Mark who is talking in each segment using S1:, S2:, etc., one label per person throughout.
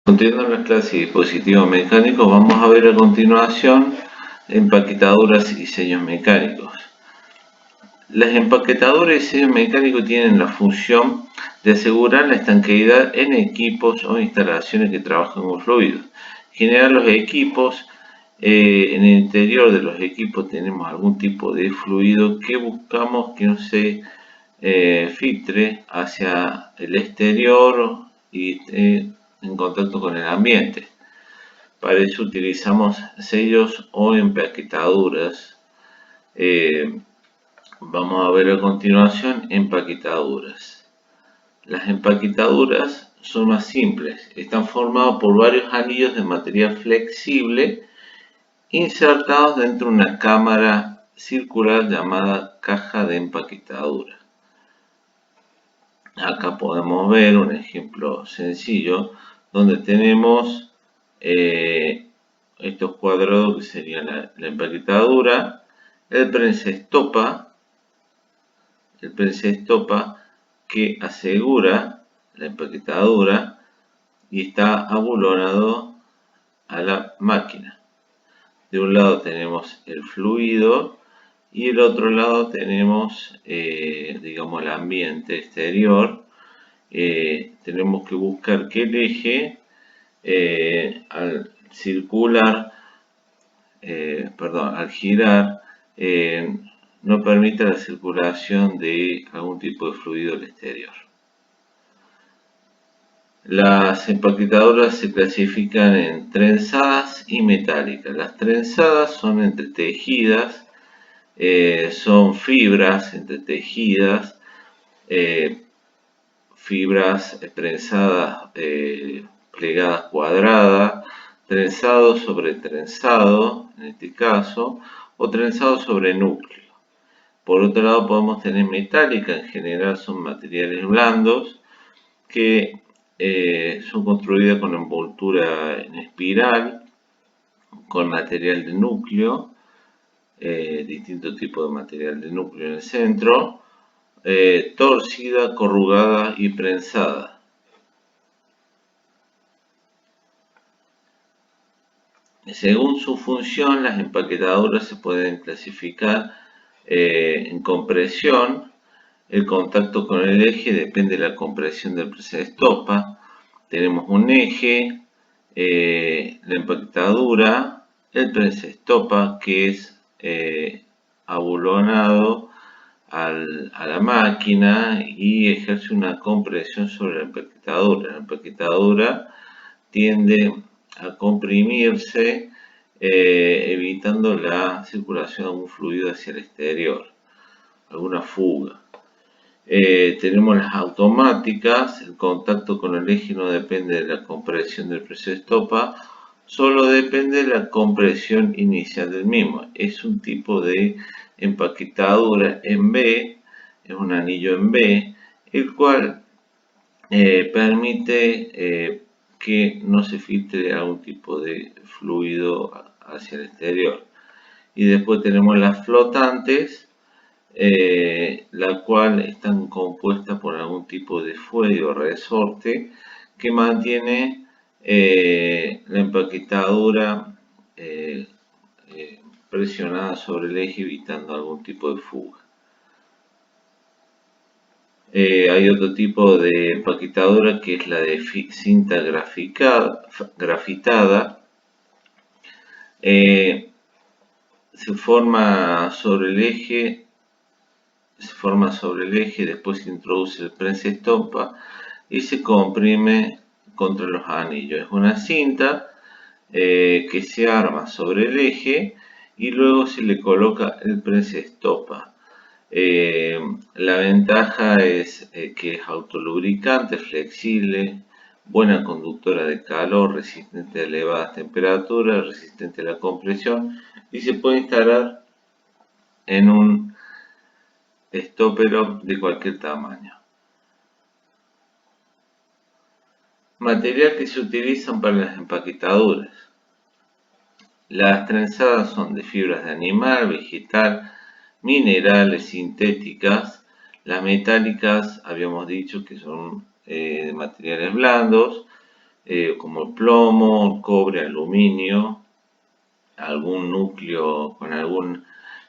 S1: Continuando las clases de dispositivos mecánicos, vamos a ver a continuación empaquetaduras y sellos mecánicos. Las empaquetadoras y sellos mecánicos tienen la función de asegurar la estanqueidad en equipos o instalaciones que trabajan con fluidos. En general, los equipos, en el interior de los equipos tenemos algún tipo de fluido que buscamos que no se filtre hacia el exterior y en contacto con el ambiente. Para eso utilizamos sellos o empaquetaduras. Vamos a ver a continuación empaquetaduras. Las empaquetaduras son más simples. Están formadas por varios anillos de material flexible insertados dentro de una cámara circular llamada caja de empaquetadura. Acá podemos ver un ejemplo sencillo donde tenemos estos cuadrados que serían la empaquetadura, el prensa-estopa que asegura la empaquetadura y está abulonado a la máquina. De un lado tenemos el fluido y del otro lado tenemos, digamos, el ambiente exterior. Tenemos que buscar que el eje al girar, no permite la circulación de algún tipo de fluido al exterior. Las empaquetadoras se clasifican en trenzadas y metálicas. Las trenzadas son entretejidas, son fibras entretejidas, fibras prensadas, plegadas cuadradas, trenzado sobre trenzado, en este caso, o trenzado sobre núcleo. Por otro lado, podemos tener metálica, en general son materiales blandos que son construidas con envoltura en espiral, con material de núcleo, distintos tipos de material de núcleo en el centro, torcida, corrugada y prensada. Según su función, las empaquetadoras se pueden clasificar en compresión. El contacto con el eje depende de la compresión del prensa-estopa. Tenemos un eje, la empaquetadura, el prensa-estopa que es abulonado a la máquina y ejerce una compresión sobre la empaquetadura. La empaquetadura tiende a comprimirse, evitando la circulación de algún fluido hacia el exterior, alguna fuga. Tenemos las automáticas. El contacto con el eje no depende de la compresión del prensa-estopa, solo depende de la compresión inicial del mismo. Es un tipo de empaquetadura en B, es un anillo en B, el cual permite que no se filtre algún tipo de fluido hacia el exterior. Y después tenemos las flotantes, la cual están compuestas por algún tipo de fuelle o resorte que mantiene la empaquetadura presionada sobre el eje, evitando algún tipo de fuga. Hay otro tipo de empaquetadora que es la de cinta grafitada. Se forma sobre el eje, después se introduce el prensa-estopa y se comprime contra los anillos. Es una cinta que se arma sobre el eje y luego se le coloca el prensa-estopa. La ventaja es que es autolubricante, flexible, buena conductora de calor, resistente a elevadas temperaturas, resistente a la compresión y se puede instalar en un estopero de cualquier tamaño. Material que se utilizan para las empaquetaduras. Las trenzadas son de fibras de animal, vegetal, minerales, sintéticas. Las metálicas habíamos dicho que son de materiales blandos. como plomo, cobre, aluminio, algún núcleo con algún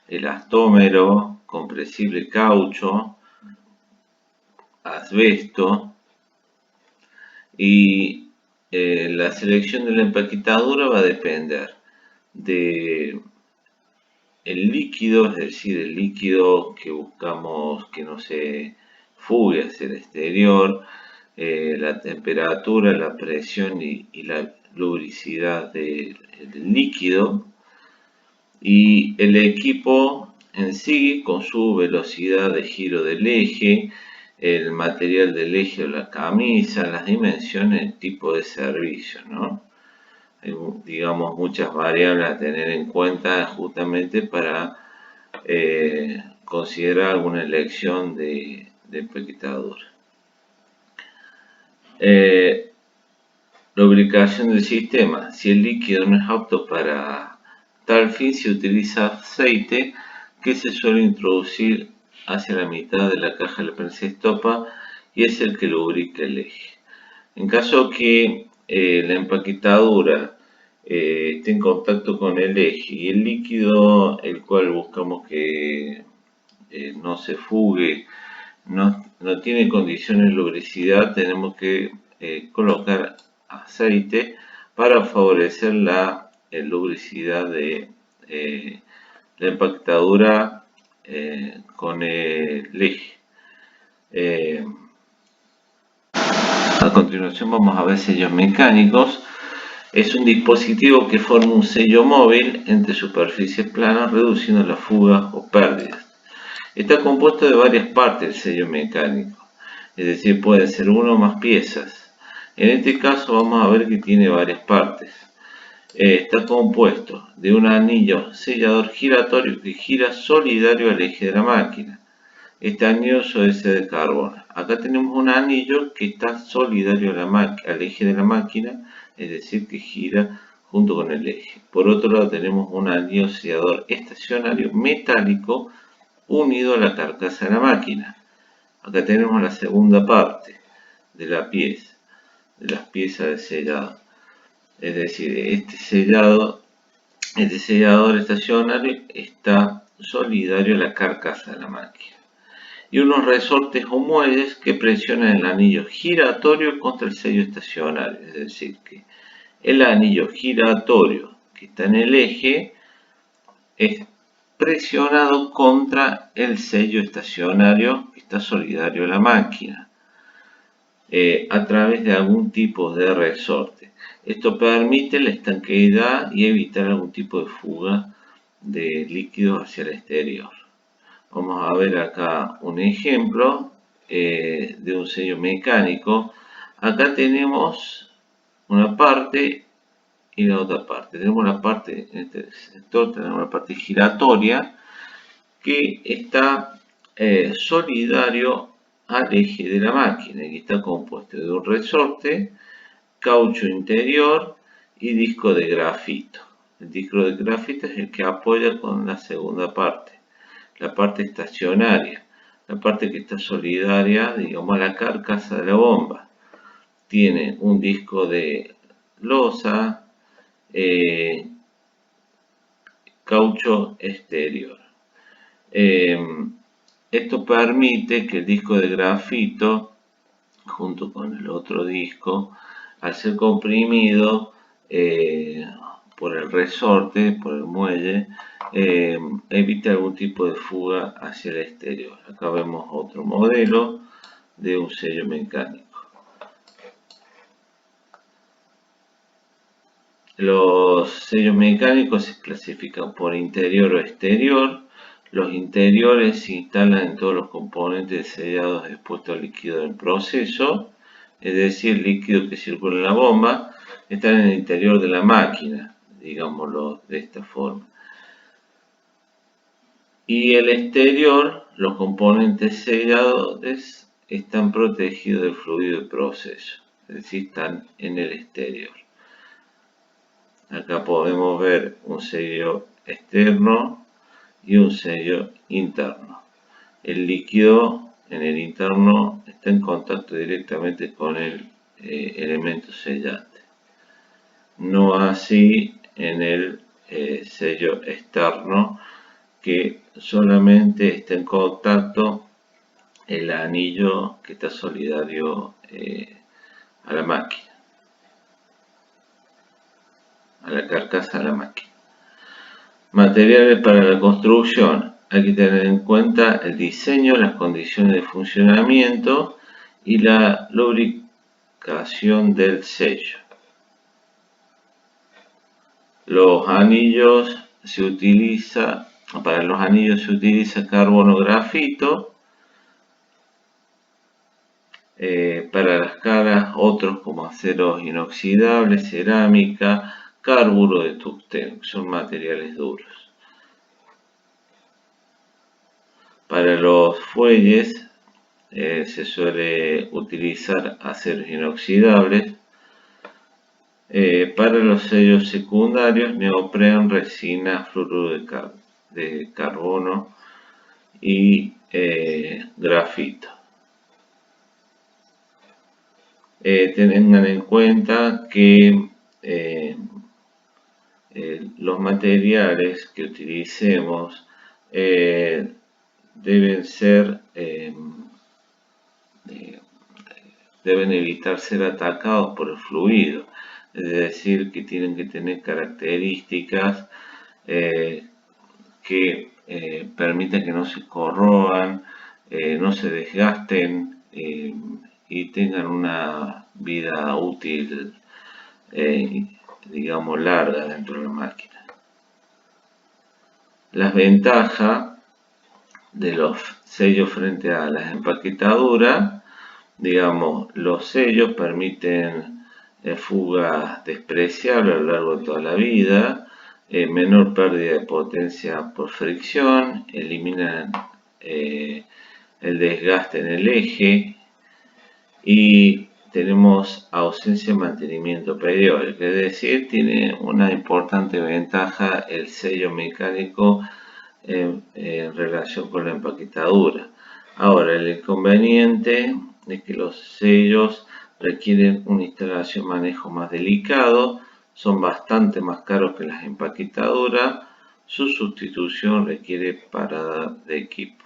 S1: elastómero, compresible caucho, asbesto, y la selección de la empaquetadura va a depender de el líquido, es decir, el líquido que buscamos que no se fugue hacia el exterior, la temperatura, la presión y la lubricidad del líquido, y el equipo en sí con su velocidad de giro del eje, el material del eje o la camisa, las dimensiones, el tipo de servicio, ¿no? Hay, digamos, muchas variables a tener en cuenta justamente para considerar alguna elección de empaquetadura. Lubricación del sistema. Si el líquido no es apto para tal fin, se utiliza aceite que se suele introducir hacia la mitad de la caja de la prensa estopa y es el que lubrica el eje. En caso que la empaquetadura esté en contacto con el eje y el líquido, el cual buscamos que no se fugue, no tiene condiciones de lubricidad, tenemos que colocar aceite para favorecer la lubricidad de la empaquetadura con el eje. A continuación vamos a ver sellos mecánicos. Es un dispositivo que forma un sello móvil entre superficies planas, reduciendo las fugas o pérdidas. Está compuesto de varias partes el sello mecánico, es decir, pueden ser una o más piezas. En este caso vamos a ver que tiene varias partes. Está compuesto de un anillo sellador giratorio que gira solidario al eje de la máquina. Este anillo suele ser de carbón. Acá tenemos un anillo que está solidario al eje de la máquina, es decir, que gira junto con el eje. Por otro lado tenemos un anillo sellador estacionario metálico unido a la carcasa de la máquina. Acá tenemos la segunda parte de la pieza, de las piezas de sellado. Es decir, este sellador estacionario está solidario a la carcasa de la máquina. Y unos resortes o muelles que presionan el anillo giratorio contra el sello estacionario. Es decir, que el anillo giratorio que está en el eje es presionado contra el sello estacionario que está solidario a la máquina a través de algún tipo de resorte. Esto permite la estanqueidad y evitar algún tipo de fuga de líquidos hacia el exterior. Vamos a ver acá un ejemplo de un sello mecánico. Acá tenemos una parte y la otra parte. Tenemos la parte, en este sector tenemos la parte giratoria que está solidario al eje de la máquina y está compuesto de un resorte, caucho interior y disco de grafito. El disco de grafito es el que apoya con la segunda parte, la parte estacionaria, la parte que está solidaria, digamos, a la carcasa de la bomba. Tiene un disco de losa, caucho exterior. Esto permite que el disco de grafito, junto con el otro disco, al ser comprimido por el resorte, por el muelle, evite algún tipo de fuga hacia el exterior. Acá vemos otro modelo de un sello mecánico. Los sellos mecánicos se clasifican por interior o exterior. Los interiores se instalan en todos los componentes sellados expuestos al líquido del proceso, es decir, el líquido que circula en la bomba está en el interior de la máquina, digámoslo de esta forma. Y el exterior, los componentes sellados están protegidos del fluido del proceso, es decir, están en el exterior. Acá podemos ver un sello externo y un sello interno. El líquido en el interno está en contacto directamente con el elemento sellante. No así en el sello externo, que solamente está en contacto el anillo que está solidario a la máquina, a la carcasa de la máquina. Materiales para la construcción. Hay que tener en cuenta el diseño, las condiciones de funcionamiento y la lubricación del sello. Para los anillos se utiliza carbono grafito. Para las caras, otros como aceros inoxidables, cerámica, carburo de tungsteno, que son materiales duros. Para los fuelles se suele utilizar aceros inoxidables. Para los sellos secundarios, neopren, resina, fluoruro de carbono y grafito. Tengan en cuenta que los materiales que utilicemos deben evitar ser atacados por el fluido, es decir, que tienen que tener características que permitan que no se corroan, no se desgasten y tengan una vida útil, digamos, larga dentro de la máquina. Las ventajas de los sellos frente a las empaquetaduras, digamos, los sellos permiten fugas despreciables a lo largo de toda la vida, menor pérdida de potencia por fricción, eliminan el desgaste en el eje y tenemos ausencia de mantenimiento periódico, es decir, tiene una importante ventaja el sello mecánico en relación con la empaquetadura. Ahora, el inconveniente es que los sellos requieren una instalación y manejo más delicado, son bastante más caros que las empaquetaduras, su sustitución requiere parada de equipo.